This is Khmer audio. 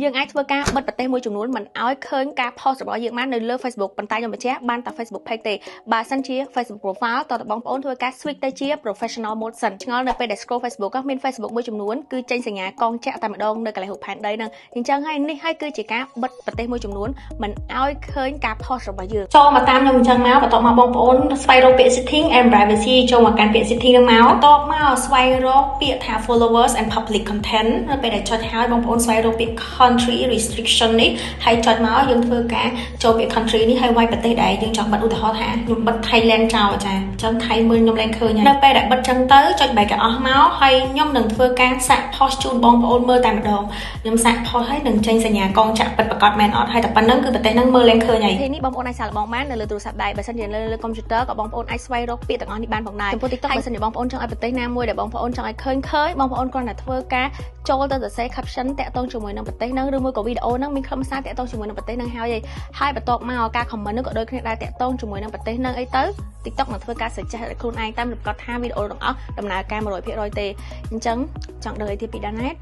យើងអាចធ្វើការបិទប្រទេសមួយចំនួនមិនឲ្យឃើញការ post របស់យើងបាននៅលើ Facebook ប៉ុន្តែខ្ញុំបញ្ជាក់បានតែ Facebook page ទេបើសិនជា Facebook profile តើបងប្អូនធ្វើការ switch ទៅជា professional mode សិនឆ្ងល់នៅពេលដែល scroll Facebook មាន Facebook មួយចំនួនគឺចេញសញ្ញាកងចាក់តែម្ដងនៅកន្លែងរូបផែនដីហ្នឹងអញ្ចឹងហើយនេះហើយគឺជាការបិទប្រទេសមួយចំនួនមិនឲ្យឃើញការ post របស់យើងចូលមកតាមខ្ញុំអញ្ចឹងមកបន្ទាប់មកបងប្អូនស្វែងរកពាក្យ setting and privacy ចូលមកកាន់ពាក្យ setting ហ្នឹងមកបន្ទាប់មកស្វែងរកពាក្យថា followers and public content នៅពេលដែលចុចហើយបងប្អូនស្វែងរកពាក្យ country restriction នេះហើយចុចមកយើងធ្វើការចូលពាក្យ country នេះហើយវាយប្រទេសដែលយើងចង់បិទឧទាហរណ៍ថាខ្ញុំបិទ Thailand ចោលចាអញ្ចឹងថៃមើលខ្ញុំលែងឃើញហើយនៅពេលដែលបិទចឹងទៅចុចបែកអស់មកហើយខ្ញុំនឹងធ្វើការសាក post ជូនបងប្អូនមើលតែម្ដងខ្ញុំសាក post ហើយនឹងចេញសញ្ញាកងចាក់ពិតប្រាកដមែនអត់ហើយតែប៉ុណ្្នឹងគឺប្រទេសហ្នឹងមើលលែងឃើញហើយនេះបងប្អូនអាចសាកល្បងបាននៅលើទូរស័ព្ទដៃបើសិនជាលើ computer ក៏បងប្អូនអាចស្វែងរកពាក្យទាំងអស់នេះបានផងដែរចំពោះ TikTok បើសិនជាបងប្អូនចង់ឲ្យប្រទេសណាមួយដែលបងប្អូនចង់ឲ្យឃើញបងប្អូនគ្រាន់តែធ្វើការចូលទៅសរសេរ caption តាក់ទងជាមួយនឹងប្រទេសហ្នឹងឬមួយក៏វីដេអូហ្នឹងមានខ្លឹមសារតាក់ទងជាមួយនឹងប្រទេសហ្នឹងហើយបន្ទាប់មកការ comment ហ្នឹងក៏ដូចគ្នាដែរតាក់ទងជាមួយនឹងប្រទេសហ្នឹងអីទៅ TikTok នឹងធ្វើការ suggest ឲ្យខ្លួនឯងតាមប្រកាសថាវីដេអូទាំងអស់ដំណើរការ 100% ទេអញ្ចឹងចង់ដឹងអីទៀតពី Danet